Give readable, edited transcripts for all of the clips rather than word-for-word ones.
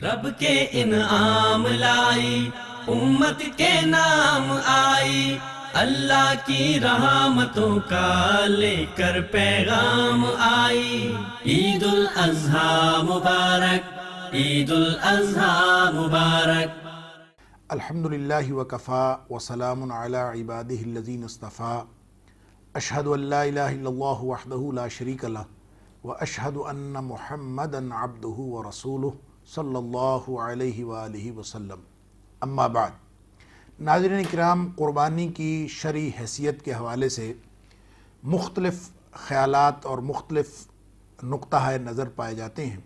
رب کے انعام لائی، امت کے نام آئی، اللہ کی رحمتوں کا لے کر پیغام آئی۔ عید الاضحیٰ مبارک، عید الاضحیٰ مبارک۔ الحمدللہ وکفا وسلام علی عبادہ الذین اصطفیٰ، اشہد ان لا الہ الا اللہ وحدہ لا شریک لہ واشہد ان محمدا عبدہ ورسولہ صلی اللہ علیہ وآلہ وسلم، اما بعد۔ ناظرین کرام، قربانی کی شرعی حیثیت کے حوالے سے مختلف خیالات اور مختلف نقطہ نظر پائے جاتے ہیں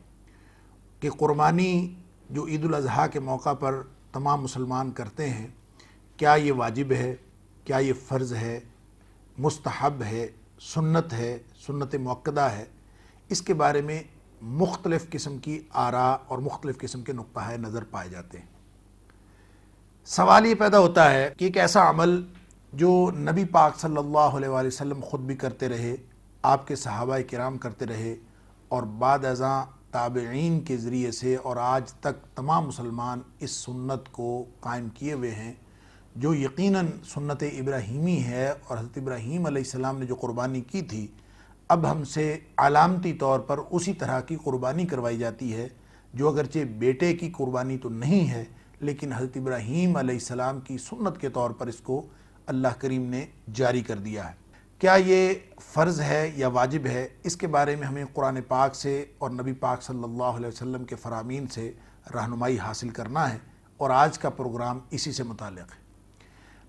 کہ قربانی جو عید الاضحیٰ کے موقع پر تمام مسلمان کرتے ہیں، کیا یہ واجب ہے، کیا یہ فرض ہے، مستحب ہے، سنت ہے، سنت مؤکدہ ہے؟ اس کے بارے میں مختلف قسم کی آراء اور مختلف قسم کے نقطہ نظر پائے جاتے ہیں۔ سوال یہ پیدا ہوتا ہے کہ ایک ایسا عمل جو نبی پاک صلی اللہ علیہ وآلہ وسلم خود بھی کرتے رہے، آپ کے صحابہ کرام کرتے رہے، اور بعد ازاں تابعین کے ذریعے سے اور آج تک تمام مسلمان اس سنت کو قائم کیے ہوئے ہیں، جو یقیناً سنت ابراہیمی ہے، اور حضرت ابراہیم علیہ السلام نے جو قربانی کی تھی، اب ہم سے علامتی طور پر اسی طرح کی قربانی کروائی جاتی ہے، جو اگرچہ بیٹے کی قربانی تو نہیں ہے، لیکن حضرت ابراہیم علیہ السلام کی سنت کے طور پر اس کو اللہ کریم نے جاری کر دیا ہے۔ کیا یہ فرض ہے یا واجب ہے؟ اس کے بارے میں ہمیں قرآن پاک سے اور نبی پاک صلی اللہ علیہ وسلم کے فرامین سے رہنمائی حاصل کرنا ہے، اور آج کا پروگرام اسی سے متعلق ہے۔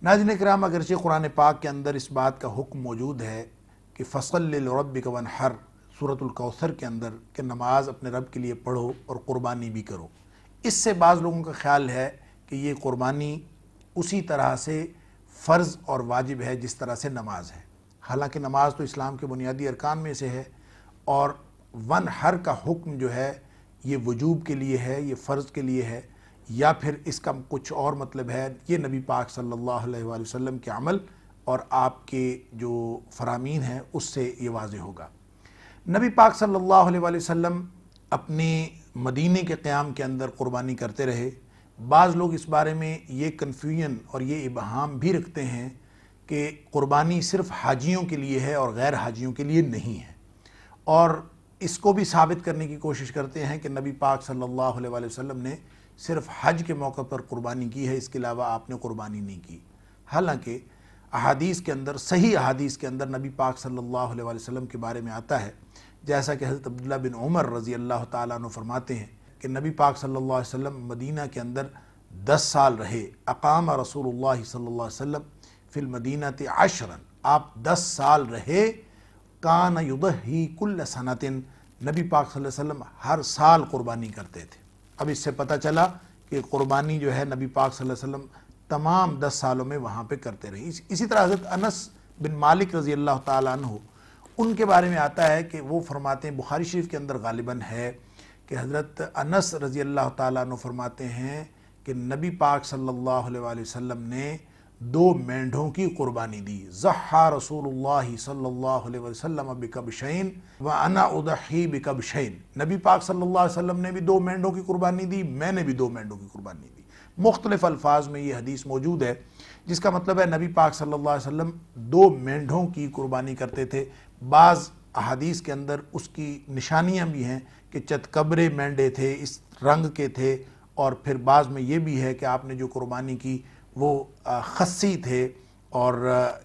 ناظرین کرام، اگرچہ قرآن پاک کے اندر اس بات کا حکم موجود ہے کہ فَصَلِّ لِرَبِّكَ وَانْحَرْ، سورۃ الکوثر کے اندر، کہ نماز اپنے رب کے لیے پڑھو اور قربانی بھی کرو، اس سے بعض لوگوں کا خیال ہے کہ یہ قربانی اسی طرح سے فرض اور واجب ہے جس طرح سے نماز ہے۔ حالانکہ نماز تو اسلام کے بنیادی ارکان میں سے ہے، اور وانحر کا حکم جو ہے یہ وجوب کے لیے ہے، یہ فرض کے لیے ہے، یا پھر اس کا کچھ اور مطلب ہے؟ یہ نبی پاک صلی اللہ علیہ وآلہ وسلم کے عمل اور آپ کے جو فرامین ہیں اس سے یہ واضح ہوگا۔ نبی پاک صلی اللہ علیہ وآلہ وسلم اپنے مدینے کے قیام کے اندر قربانی کرتے رہے۔ بعض لوگ اس بارے میں یہ کنفیوژن اور یہ ابہام بھی رکھتے ہیں کہ قربانی صرف حاجیوں کے لیے ہے اور غیر حاجیوں کے لیے نہیں ہے، اور اس کو بھی ثابت کرنے کی کوشش کرتے ہیں کہ نبی پاک صلی اللہ علیہ وآلہ وسلم نے صرف حج کے موقع پر قربانی کی ہے، اس کے علاوہ آپ نے قربانی نہیں کی۔ حالانکہ احادیث کے اندر، صحیح احادیث کے اندر نبی پاک صلی اللہ علیہ وآلہ وسلم کے بارے میں آتا ہے، جیسا کہ حضرت عبداللہ بن عمر رضی اللہ تعالیٰ عنہ فرماتے ہیں کہ نبی پاک صلی اللہ علیہ وسلم مدینہ کے اندر 10 سال رہے۔ اقام رسول اللہ صلی اللہ علیہ وسلم فی المدینہ 10، آپ 10 سال رہے۔ کان یضحی کل سنۃ، نبی پاک صلی اللہ علیہ وسلم ہر سال قربانی کرتے تھے۔ اب اس سے پتہ چلا کہ قربانی جو ہے نبی پاک صلی اللہ علیہ وسلم تمام 10 سالوں میں وہاں پہ کرتے رہے۔ اسی طرح حضرت انس بن مالک رضی اللہ تعالیٰ عنہ، ان کے بارے میں آتا ہے کہ وہ فرماتے ہیں، بخاری شریف کے اندر غالباً ہے کہ حضرت انس رضی اللہ تعالیٰ عنہ فرماتے ہیں کہ نبی پاک صلی اللہ علیہ وآلہ وسلم نے 2 مینڈھوں کی قربانی دی۔ ضحیٰ رسول اللہ صلی اللہ علیہ وسلم بکبشین وانا اضحی بکبشین، نبی پاک صلی اللہ علیہ وسلم نے بھی 2 مینڈھوں کی قربانی دی، میں نے بھی 2 مینڈھوں کی قربانی دی۔ مختلف الفاظ میں یہ حدیث موجود ہے، جس کا مطلب ہے نبی پاک صلی اللہ علیہ وسلم 2 مینڈھوں کی قربانی کرتے تھے۔ بعض احادیث کے اندر اس کی نشانیاں بھی ہیں کہ چتکبرے مینڈے تھے، اس رنگ کے تھے، اور پھر بعض میں یہ بھی ہے کہ آپ نے جو قربانی کی وہ خصی تھے، اور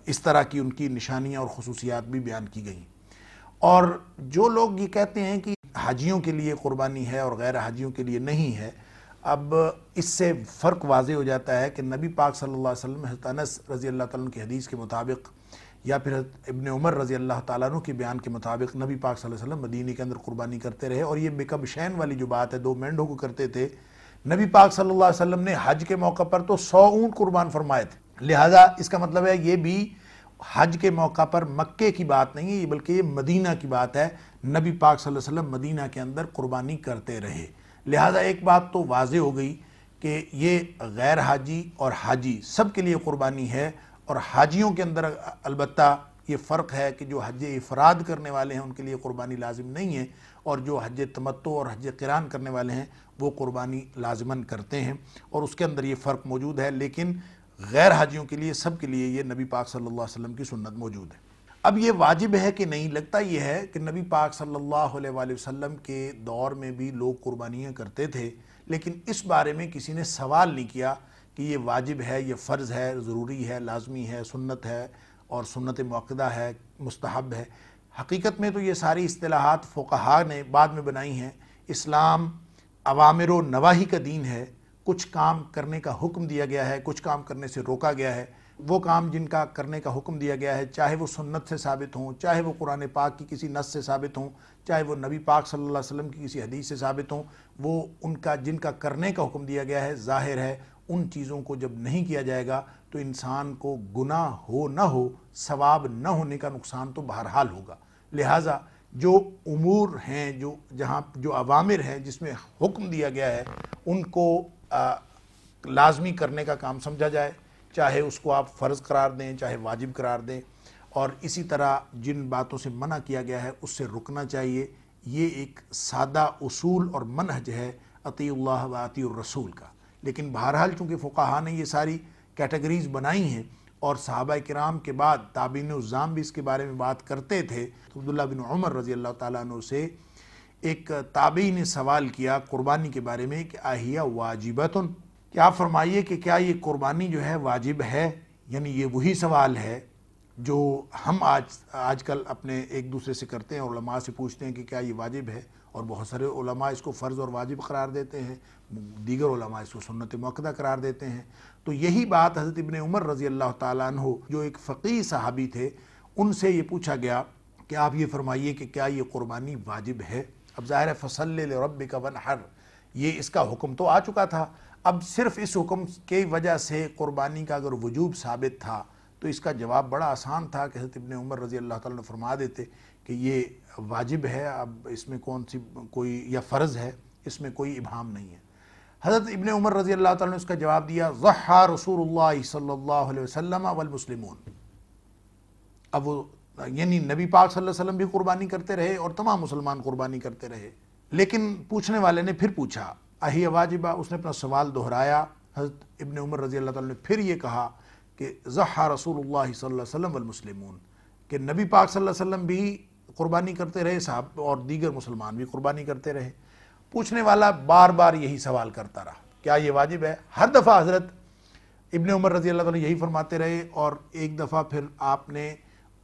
اس طرح کی ان کی نشانیاں اور خصوصیات بھی بیان کی گئیں۔ اور جو لوگ یہ کہتے ہیں کہ حاجیوں کے لیے قربانی ہے اور غیر حاجیوں کے لیے نہیں ہے، اب اس سے فرق واضح ہو جاتا ہے کہ نبی پاک صلی اللہ علیہ وسلم حضرت انس رضی اللہ تعالیٰ عنہ کی حدیث کے مطابق، یا پھر ابن عمر رضی اللہ تعالیٰ عنہ کے بیان کے مطابق، نبی پاک صلی اللہ علیہ وسلم مدینے کے اندر قربانی کرتے رہے۔ اور یہ بکبشین والی جو بات ہے، 2 مینڈھوں کو کرتے تھے، نبی پاک صلی اللہ علیہ وسلم نے حج کے موقع پر تو 100 اونٹ قربان فرمائے تھے۔ لہٰذا اس کا مطلب ہے یہ بھی حج کے موقع پر مکے کی بات نہیں ہے، بلکہ یہ مدینہ کی بات ہے۔ نبی پاک صلی اللہ علیہ وسلم مدینہ کے اندر قربانی کرتے رہے۔ لہٰذا ایک بات تو واضح ہو گئی کہ یہ غیر حاجی اور حاجی سب کے لیے قربانی ہے، اور حاجیوں کے اندر البتہ یہ فرق ہے کہ جو حج افراد کرنے والے ہیں ان کے لیے قربانی لازم نہیں ہے، اور جو حج تمتع اور حج قران کرنے والے ہیں وہ قربانی لازماً کرتے ہیں، اور اس کے اندر یہ فرق موجود ہے، لیکن غیر حاجیوں کے لیے سب کے لیے یہ نبی پاک صلی اللہ علیہ وسلم کی سنت موجود ہے۔ اب یہ واجب ہے کہ نہیں، لگتا یہ ہے کہ نبی پاک صلی اللہ علیہ وآلہ وسلم کے دور میں بھی لوگ قربانیاں کرتے تھے، لیکن اس بارے میں کسی نے سوال نہیں کیا کہ یہ واجب ہے، یہ فرض ہے، ضروری ہے، لازمی ہے، سنت ہے اور سنت مؤکدہ ہے، مستحب ہے۔ حقیقت میں تو یہ ساری اصطلاحات فقہا نے بعد میں بنائی ہیں۔ اسلام اوامر و نواہی کا دین ہے، کچھ کام کرنے کا حکم دیا گیا ہے، کچھ کام کرنے سے روکا گیا ہے۔ وہ کام جن کا کرنے کا حکم دیا گیا ہے، چاہے وہ سنت سے ثابت ہوں، چاہے وہ قرآن پاک کی کسی نص سے ثابت ہوں، چاہے وہ نبی پاک صلی اللہ علیہ وسلم کی کسی حدیث سے ثابت ہوں، وہ ان کا جن کا کرنے کا حکم دیا گیا ہے، ظاہر ہے ان چیزوں کو جب نہیں کیا جائے گا تو انسان کو گناہ ہو نہ ہو، ثواب نہ ہونے کا نقصان تو بہرحال ہوگا۔ لہٰذا جو امور ہیں، جو اوامر ہیں جس میں حکم دیا گیا ہے، ان کو لازمی کرنے کا کام سمجھا جائے، چاہے اس کو آپ فرض قرار دیں، چاہے واجب قرار دیں، اور اسی طرح جن باتوں سے منع کیا گیا ہے اس سے رکنا چاہیے۔ یہ ایک سادہ اصول اور منہج ہے اطیع اللہ و اطیع الرسول کا۔ لیکن بہرحال چونکہ فقہا نے یہ ساری کیٹیگریز بنائی ہیں اور صحابہ کرام کے بعد تابعین الظام بھی اس کے بارے میں بات کرتے تھے، تو عبداللہ بن عمر رضی اللہ تعالیٰ عنہ سے ایک تابعی نے سوال کیا قربانی کے بارے میں کہ آہیہ واجبۃ، کہ آپ فرمائیے کہ کیا یہ قربانی جو ہے واجب ہے؟ یعنی یہ وہی سوال ہے جو ہم آج کل اپنے ایک دوسرے سے کرتے ہیں، علماء سے پوچھتے ہیں کہ کیا یہ واجب ہے، اور بہت سارے علماء اس کو فرض اور واجب قرار دیتے ہیں، دیگر علماء اس کو سنت مؤکدہ قرار دیتے ہیں۔ تو یہی بات حضرت ابن عمر رضی اللہ تعالیٰ عنہ جو ایک فقیہ صحابی تھے، ان سے یہ پوچھا گیا کہ آپ یہ فرمائیے کہ کیا یہ قربانی واجب ہے؟ اب ظاہر ہے فصل لربک وانحر، یہ اس کا حکم تو آ چکا تھا، اب صرف اس حکم کی وجہ سے قربانی کا اگر وجوب ثابت تھا تو اس کا جواب بڑا آسان تھا کہ حضرت ابن عمر رضی اللہ تعالیٰ نے فرما دیتے کہ یہ واجب ہے، اب اس میں کون سی کوئی یا فرض ہے، اس میں کوئی ابہام نہیں ہے۔ حضرت ابن عمر رضی اللہ تعالیٰ نے اس کا جواب دیا ضحى رسول اللہ صلی اللہ علیہ وسلم والمسلمون۔ اب وہ یعنی نبی پاک صلی اللہ علیہ وسلم بھی قربانی کرتے رہے اور تمام مسلمان قربانی کرتے رہے، لیکن پوچھنے والے نے پھر پوچھا اہی واجبہ، اس نے اپنا سوال دہرایا۔ حضرت ابن عمر رضی اللہ تعالیٰ نے پھر یہ کہا کہ ضحى رسول اللہ صلی اللہ علیہ وسلم والمسلمون، کہ نبی پاک صلی اللہ علیہ وسلم بھی قربانی کرتے رہے، صاحب اور دیگر مسلمان بھی قربانی کرتے رہے۔ پوچھنے والا بار بار یہی سوال کرتا رہا کیا یہ واجب ہے؟ ہر دفعہ حضرت ابن عمر رضی اللہ تعالیٰ یہی فرماتے رہے، اور ایک دفعہ پھر آپ نے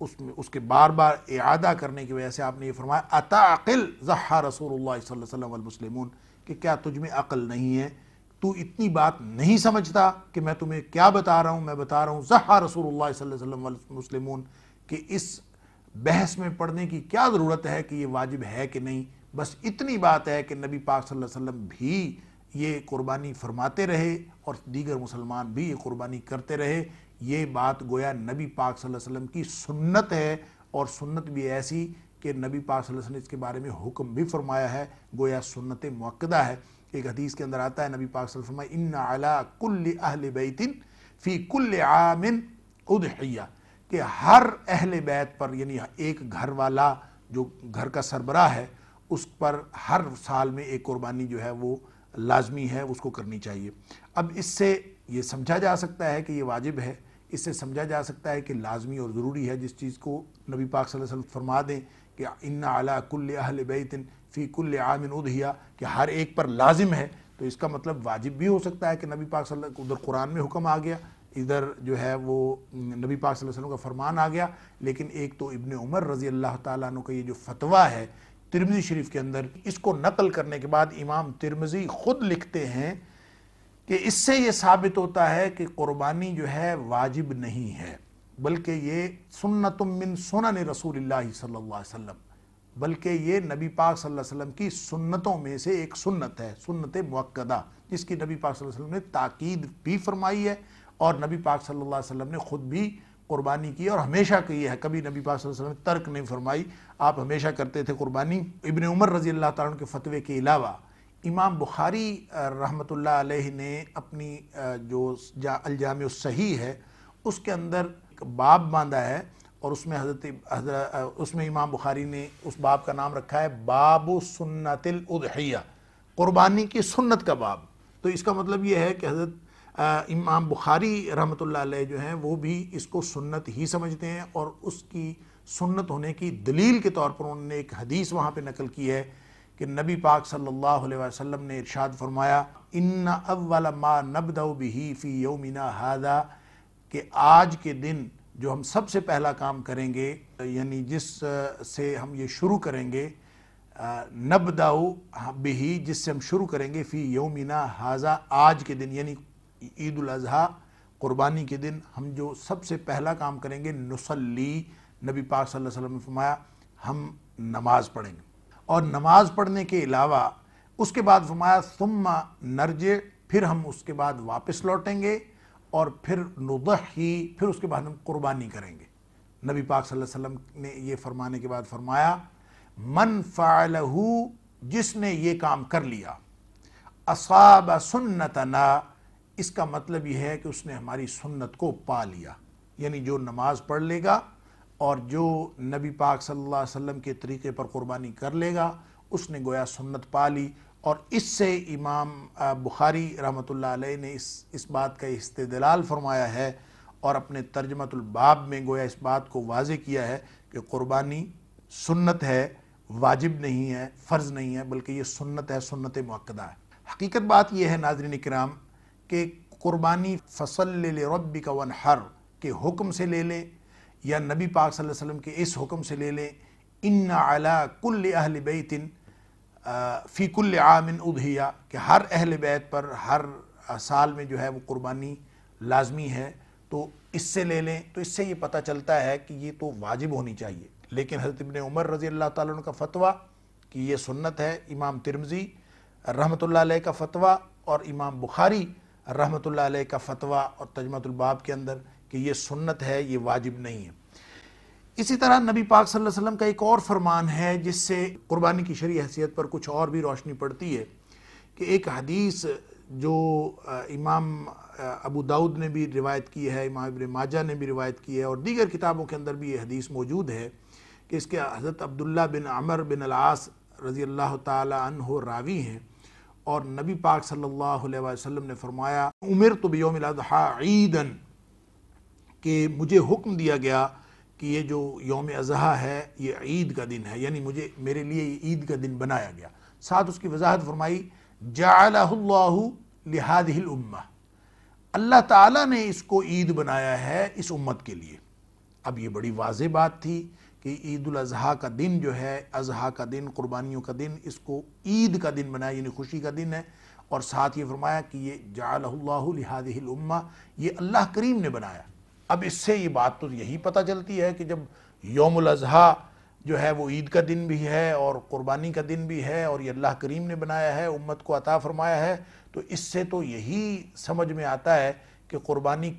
اس کے بار بار اعادہ کرنے کی وجہ سے آپ نے یہ فرمایا اتعقل ضحى رسول اللہ صلی اللہ علیہ وسلم والمسلمون، کہ کیا تجھ میں عقل نہیں ہے؟ تو اتنی بات نہیں سمجھتا کہ میں تمہیں کیا بتا رہا ہوں؟ میں بتا رہا ہوں ضحى رسول اللہ صلی اللہ علیہ وسلم والمسلمون، کہ اس بحث میں پڑھنے کی کیا ضرورت ہے کہ یہ واجب ہے کہ نہیں؟ بس اتنی بات ہے کہ نبی پاک صلی اللہ علیہ وسلم بھی یہ قربانی فرماتے رہے اور دیگر مسلمان بھی یہ قربانی کرتے رہے۔ یہ بات گویا نبی پاک صلی اللہ علیہ وسلم کی سنت ہے، اور سنت بھی ایسی کہ نبی پاک صلی اللہ علیہ وسلم نے اس کے بارے میں حکم بھی فرمایا ہے، گویا سنت مؤکدہ ہے۔ ایک حدیث کے اندر آتا ہے نبی پاک صلی اللہ علیہ وسلم ان علی کل اہل بیت فی کل عام اضحیہ، کہ ہر اہل بیت پر، یعنی ایک گھر والا جو گھر کا سربراہ ہے، اس پر ہر سال میں ایک قربانی جو ہے وہ لازمی ہے، اس کو کرنی چاہیے۔ اب اس سے یہ سمجھا جا سکتا ہے کہ یہ واجب ہے، اس سے سمجھا جا سکتا ہے کہ لازمی اور ضروری ہے، جس چیز کو نبی پاک صلی اللہ علیہ وسلم فرما دیں کہ ان علی کل اہل بیت فی کل عام اضحیہ، کہ ہر ایک پر لازم ہے، تو اس کا مطلب واجب بھی ہو سکتا ہے کہ نبی پاک صلی اللہ علیہ وسلم ادھر قرآن میں حکم آ گیا، ادھر جو ہے وہ نبی پاک صلی اللہ علیہ وسلم کا فرمان آ گیا۔ لیکن ایک تو ابن عمر رضی اللہ تعالیٰ عنہ کا یہ جو فتویٰ ہے ترمذی شریف کے اندر، اس کو نقل کرنے کے بعد امام ترمذی خود لکھتے ہیں کہ اس سے یہ ثابت ہوتا ہے کہ قربانی جو ہے واجب نہیں ہے، بلکہ یہ سنت من سنن رسول اللہ صلی اللہ علیہ وسلم، بلکہ یہ نبی پاک صلی اللہ علیہ وسلم کی سنتوں میں سے ایک سنت ہے، سنت مؤکدہ، جس کی نبی پاک صلی اللہ علیہ وسلم نے تاکید بھی فرمائی ہے، اور نبی پاک صلی اللہ علیہ وسلم نے خود بھی قربانی کی اور ہمیشہ کی ہے، کبھی نبی پاک صلی اللہ علیہ وسلم نے ترک نہیں فرمائی، آپ ہمیشہ کرتے تھے قربانی۔ ابن عمر رضی اللہ تعالیٰ عنہ کے فتوے کے علاوہ امام بخاری رحمۃ اللہ علیہ نے اپنی جو الجامع الصحیح ہے اس کے اندر باب باندھا ہے، اور اس میں اس میں امام بخاری نے اس باب کا نام رکھا ہے باب سنت الاضحیہ، قربانی کی سنت کا باب۔ تو اس کا مطلب یہ ہے کہ حضرت امام بخاری رحمۃ اللہ علیہ جو ہیں وہ بھی اس کو سنت ہی سمجھتے ہیں، اور اس کی سنت ہونے کی دلیل کے طور پر انہوں نے ایک حدیث وہاں پہ نقل کی ہے کہ نبی پاک صلی اللہ علیہ وسلم نے ارشاد فرمایا ان اول ما نبدأ به فی یومنا ھذا، کہ آج کے دن جو ہم سب سے پہلا کام کریں گے، یعنی جس سے ہم یہ شروع کریں گے، نبدأ به، جس سے ہم شروع کریں گے، فی یومنا ھذا، آج کے دن یعنی عید الاضحیٰ قربانی کے دن ہم جو سب سے پہلا کام کریں گے، نصلی، نبی پاک صلی اللہ علیہ وسلم نے فرمایا ہم نماز پڑھیں گے، اور نماز پڑھنے کے علاوہ اس کے بعد فرمایا ثم نرجع، پھر ہم اس کے بعد واپس لوٹیں گے، اور پھر نضحی، پھر اس کے بعد ہم قربانی کریں گے۔ نبی پاک صلی اللہ علیہ وسلم نے یہ فرمانے کے بعد فرمایا من فعلہ، جس نے یہ کام کر لیا، اصاب سنتنا، اس کا مطلب یہ ہے کہ اس نے ہماری سنت کو پا لیا، یعنی جو نماز پڑھ لے گا اور جو نبی پاک صلی اللہ علیہ وسلم کے طریقے پر قربانی کر لے گا، اس نے گویا سنت پا لی۔ اور اس سے امام بخاری رحمۃ اللہ علیہ نے اس بات کا استدلال فرمایا ہے، اور اپنے ترجمۃ الباب میں گویا اس بات کو واضح کیا ہے کہ قربانی سنت ہے، واجب نہیں ہے، فرض نہیں ہے، بلکہ یہ سنت ہے، سنت مؤکدہ ہے۔ حقیقت بات یہ ہے ناظرین کرام کہ قربانی فصل لربک وانحر کے حکم سے لے لیں یا نبی پاک صلی اللہ علیہ وسلم کے اس حکم سے لے لیں ان علی کل اہل بیت فی کل عام اضحیہ، کہ ہر اہل بیت پر ہر سال میں جو ہے وہ قربانی لازمی ہے، تو اس سے لے لیں، تو اس سے یہ پتہ چلتا ہے کہ یہ تو واجب ہونی چاہیے۔ لیکن حضرت ابن عمر رضی اللہ تعالیٰ عنہ کا فتویٰ کہ یہ سنت ہے، امام ترمذی رحمۃ اللہ علیہ کا فتویٰ، اور امام بخاری رحمۃ اللہ علیہ کا فتویٰ اور ترجمۃ الباب کے اندر کہ یہ سنت ہے، یہ واجب نہیں ہے۔ اسی طرح نبی پاک صلی اللہ علیہ وسلم کا ایک اور فرمان ہے جس سے قربانی کی شرعی حیثیت پر کچھ اور بھی روشنی پڑتی ہے، کہ ایک حدیث جو امام ابو داؤد نے بھی روایت کی ہے، امام ابن ماجہ نے بھی روایت کی ہے، اور دیگر کتابوں کے اندر بھی یہ حدیث موجود ہے کہ اس کے حضرت عبداللہ بن عمر بن العاص رضی اللہ تعالی عنہ راوی ہیں، اور نبی پاک صلی اللہ علیہ وسلم نے فرمایا امرت بیوم الاضحیٰ عیدا، کہ مجھے حکم دیا گیا کہ یہ جو یوم اضحیٰ ہے یہ عید کا دن ہے، یعنی میرے لیے یہ عید کا دن بنایا گیا۔ ساتھ اس کی وضاحت فرمائی جعلہ اللہ لہذہ الامہ، اللہ تعالیٰ نے اس کو عید بنایا ہے اس امت کے لیے۔ اب یہ بڑی واضح بات تھی کہ عید الاضحیٰ کا دن جو ہے، اضحیٰ کا دن، قربانیوں کا دن، اس کو عید کا دن بنایا، یعنی خوشی کا دن ہے، اور ساتھ یہ فرمایا کہ یہ جعلہ اللہ لہذہ الامہ، یہ اللہ کریم نے بنایا۔ اب اس سے یہ بات تو یہی پتہ چلتی ہے کہ جب یوم الاضحیٰ جو ہے وہ عید کا دن بھی ہے اور قربانی کا دن بھی ہے، اور یہ اللہ کریم نے بنایا ہے، امت کو عطا فرمایا ہے، تو اس سے تو یہی سمجھ میں آتا ہے کہ قربانی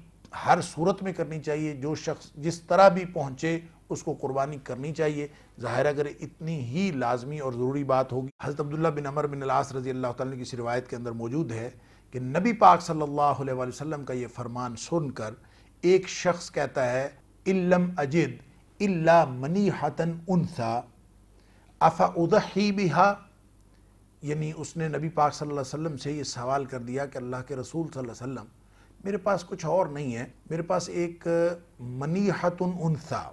ہر صورت میں کرنی چاہیے، جو شخص جس طرح بھی پہنچے اس کو قربانی کرنی چاہیے۔ ظاہر اگر اتنی ہی لازمی اور ضروری بات ہوگی، حضرت عبداللہ بن عمر بن العاص رضی اللہ تعالیٰ کی اس روایت کے اندر موجود ہے کہ نبی پاک صلی اللہ علیہ وسلم کا یہ فرمان سن کر ایک شخص کہتا ہے اِلَّمْ أَجِدْ إِلَّا مَنِيحَةً أُنْثَى أَفَأُضَحِّي بِهَا، یعنی اس نے نبی پاک صلی اللہ علیہ وسلم سے یہ سوال کر دیا کہ اللہ کے رسول صلی اللہ علیہ وسلم، میرے پاس کچھ اور نہیں ہے، میرے پاس ایک منیحۃ انثیٰ،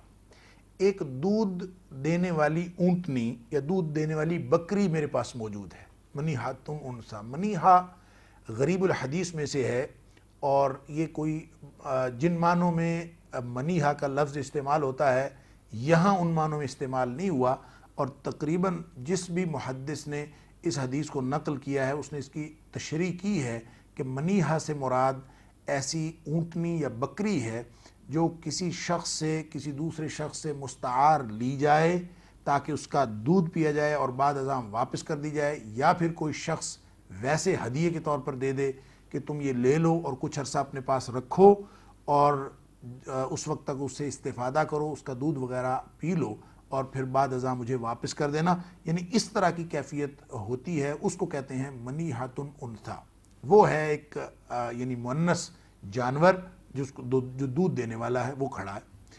ایک دودھ دینے والی اونٹنی یا دودھ دینے والی بکری میرے پاس موجود ہے۔ منیحۃ انثیٰ، منیحہ غریب الحدیث میں سے ہے، اور یہ کوئی جن معنوں میں منیحہ کا لفظ استعمال ہوتا ہے یہاں ان معنوں میں استعمال نہیں ہوا، اور تقریباً جس بھی محدث نے اس حدیث کو نقل کیا ہے اس نے اس کی تشریح کی ہے کہ منیحہ سے مراد ایسی اونٹنی یا بکری ہے جو کسی شخص سے، کسی دوسرے شخص سے مستعار لی جائے تاکہ اس کا دودھ پیا جائے اور بعد ازاں واپس کر دی جائے، یا پھر کوئی شخص ویسے ہدیے کے طور پر دے دے کہ تم یہ لے لو اور کچھ عرصہ اپنے پاس رکھو اور اس وقت تک اس سے استفادہ کرو، اس کا دودھ وغیرہ پی لو اور پھر بعد ازاں مجھے واپس کر دینا، یعنی اس طرح کی کیفیت ہوتی ہے، اس کو کہتے ہیں منیحۃ انثیٰ۔ وہ ہے ایک یعنی مؤنث جانور جو دودھ دینے والا ہے، وہ کھڑا ہے۔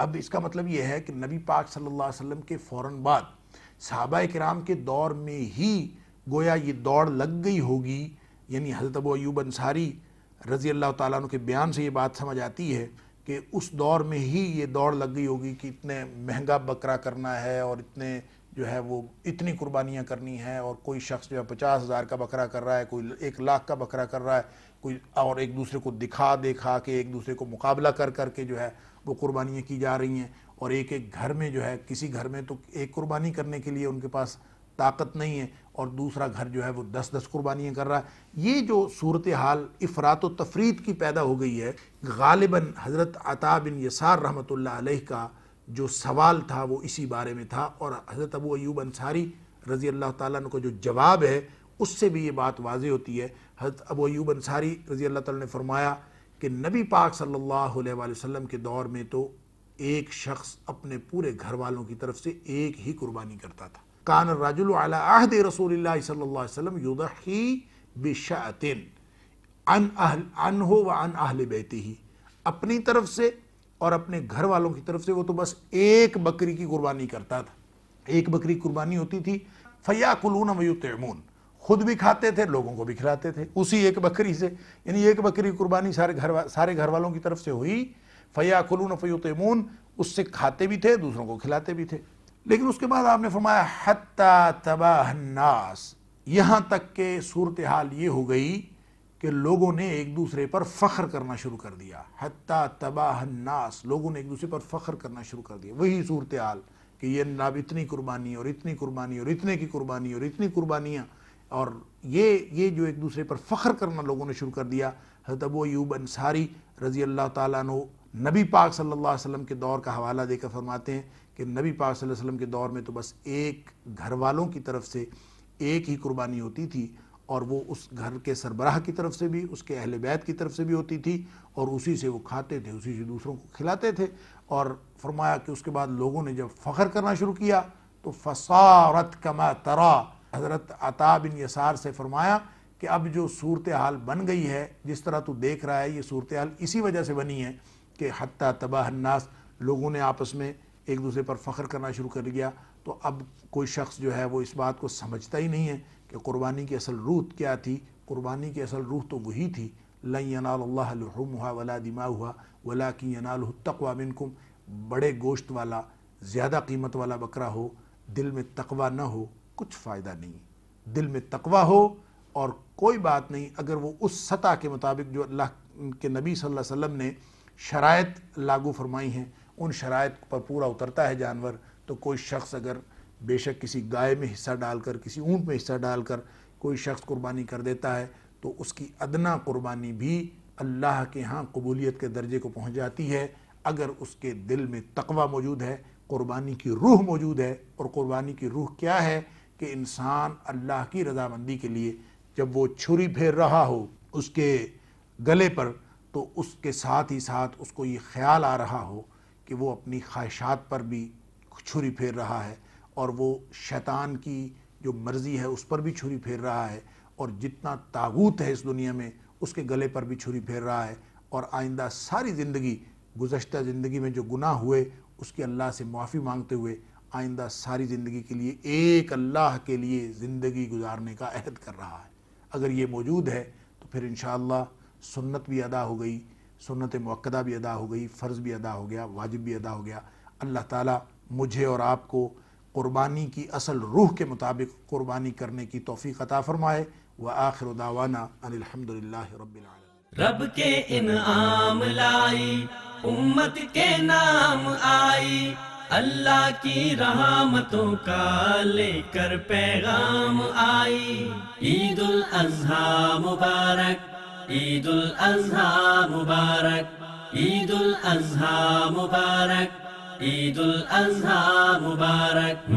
اب اس کا مطلب یہ ہے کہ نبی پاک صلی اللہ علیہ وسلم کے فوراً بعد صحابہ کرام کے دور میں ہی گویا یہ دوڑ لگ گئی ہوگی. یعنی حضرت ابو ایوب انصاری رضی اللہ تعالیٰ عنہ کے بیان سے یہ بات سمجھ آتی ہے کہ اس دور میں ہی یہ دوڑ لگ گئی ہوگی کہ اتنے مہنگا بکرا کرنا ہے اور اتنے جو ہے وہ اتنی قربانیاں کرنی ہیں، اور کوئی شخص جو ہے 50,000 کا بکرا کر رہا ہے، کوئی 1,00,000 کا بکرا کر رہا ہے، کوئی اور ایک دوسرے کو دکھا کے ایک دوسرے کو مقابلہ کر کے جو ہے وہ قربانیاں کی جا رہی ہیں. اور ایک گھر میں جو ہے کسی گھر میں تو ایک قربانی کرنے کے لیے ان کے پاس طاقت نہیں ہے، اور دوسرا گھر جو ہے وہ 10 قربانیاں کر رہا ہے. یہ جو صورتحال افراط و تفریط کی پیدا ہو گئی ہے، غالباً حضرت عطا بن یسار رحمۃ اللہ علیہ کا جو سوال تھا وہ اسی بارے میں تھا، اور حضرت ابو ایوب انصاری رضی اللہ تعالیٰ عنہ کا جو جواب ہے اس سے بھی یہ بات واضح ہوتی ہے. حضرت ابو ایوب انصاری رضی اللہ تعالیٰ نے فرمایا کہ نبی پاک صلی اللہ علیہ وآلہ وسلم کے دور میں تو ایک شخص اپنے پورے گھر والوں کی طرف سے ایک ہی قربانی کرتا تھا. کان الرجل علی عہد رسول اللہ صلی اللہ علیہ وسلم یضحی بشأۃ عنہ وعن اہل بیتہ، اپنی طرف سے اور اپنے گھر والوں کی طرف سے وہ تو بس ایک بکری کی قربانی کرتا تھا. ایک بکری قربانی ہوتی تھی. فیاکلون ویطعمون، خود بھی کھاتے تھے، لوگوں کو بھی کھلاتے تھے اسی ایک بکری سے. یعنی ایک بکری قربانی سارے گھر والوں کی طرف سے ہوئی. فیاکلون فیطعمون، اس سے کھاتے بھی تھے، دوسروں کو کھلاتے بھی تھے. لیکن اس کے بعد آپ نے فرمایا حتی تباہ الناس، یہاں تک کہ صورتحال یہ ہو گئی کہ لوگوں نے ایک دوسرے پر فخر کرنا شروع کر دیا. حتی تباہ الناس، لوگوں نے ایک دوسرے پر فخر کرنا شروع کر دیا. وہی صورتحال کہ یہ جناب اتنی قربانی اور اتنی قربانی اور اتنے کی قربانی اور اتنی قربانیاں، اور یہ جو ایک دوسرے پر فخر کرنا لوگوں نے شروع کر دیا. حضرت ابو ایوب انصاری رضی اللہ تعالیٰ عنہ نبی پاک صلی اللہ علیہ وسلم کے دور کا حوالہ دے کر فرماتے ہیں کہ نبی پاک صلی اللہ علیہ وسلم کے دور میں تو بس ایک گھر والوں کی طرف سے ایک ہی قربانی ہوتی تھی، اور وہ اس گھر کے سربراہ کی طرف سے بھی، اس کے اہل بیت کی طرف سے بھی ہوتی تھی، اور اسی سے وہ کھاتے تھے، اسی سے دوسروں کو کھلاتے تھے. اور فرمایا کہ اس کے بعد لوگوں نے جب فخر کرنا شروع کیا تو فصارت کما ترا، حضرت عطا بن یسار سے فرمایا کہ اب جو صورتحال بن گئی ہے جس طرح تو دیکھ رہا ہے، یہ صورتحال اسی وجہ سے بنی ہے کہ حتی تباہ الناس، لوگوں نے آپس میں ایک دوسرے پر فخر کرنا شروع کر دیا. تو اب کوئی شخص جو ہے وہ اس بات کو سمجھتا ہی نہیں ہے کہ قربانی کی اصل روح کیا تھی. قربانی کی اصل روح تو وہی تھی، لن ینال اللہ لحومها ولا دماؤها ولکن ینالہ التقوی منکم. بڑے گوشت والا، زیادہ قیمت والا بکرا ہو، دل میں تقوی نہ ہو، کچھ فائدہ نہیں. دل میں تقوی ہو اور کوئی بات نہیں، اگر وہ اس سطح کے مطابق جو اللہ کے نبی صلی اللہ علیہ وسلم نے شرائط لاگو فرمائی ہیں ان شرائط پر پورا اترتا ہے جانور، تو کوئی شخص اگر بے شک کسی گائے میں حصہ ڈال کر، کسی اونٹ میں حصہ ڈال کر کوئی شخص قربانی کر دیتا ہے تو اس کی ادنا قربانی بھی اللہ کے ہاں قبولیت کے درجے کو پہنچ جاتی ہے اگر اس کے دل میں تقوی موجود ہے، قربانی کی روح موجود ہے. اور قربانی کی روح کیا ہے کہ انسان اللہ کی رضامندی کے لیے جب وہ چھری پھیر رہا ہو اس کے گلے پر، تو اس کے ساتھ ہی ساتھ اس کو یہ خیال آ رہا ہو کہ وہ اپنی خواہشات پر بھی چھری پھیر رہا ہے، اور وہ شیطان کی جو مرضی ہے اس پر بھی چھری پھیر رہا ہے، اور جتنا طاغوت ہے اس دنیا میں اس کے گلے پر بھی چھری پھیر رہا ہے. اور آئندہ ساری زندگی، گزشتہ زندگی میں جو گناہ ہوئے اس کی اللہ سے معافی مانگتے ہوئے آئندہ ساری زندگی کے لیے ایک اللہ کے لیے زندگی گزارنے کا عہد کر رہا ہے. اگر یہ موجود ہے تو پھر انشاءاللہ سنت بھی ادا ہو گئی، سنت مؤکدہ بھی ادا ہو گئی، فرض بھی ادا ہو گیا، واجب بھی ادا ہو گیا. اللہ تعالیٰ مجھے اور آپ کو قربانی کی اصل روح کے مطابق قربانی کرنے کی توفیق عطا فرمائے. وآخر دعوانا ان الحمدللہ رب العالمین. رب کے انعام لائی، امت کے نام آئی، اللہ کی رحمتوں کا لے کر پیغام آئی. عید الاضحیٰ مبارک، عید الاضحیٰ مبارک، عید الاضحیٰ مبارک، عید الاضحیٰ مبارک.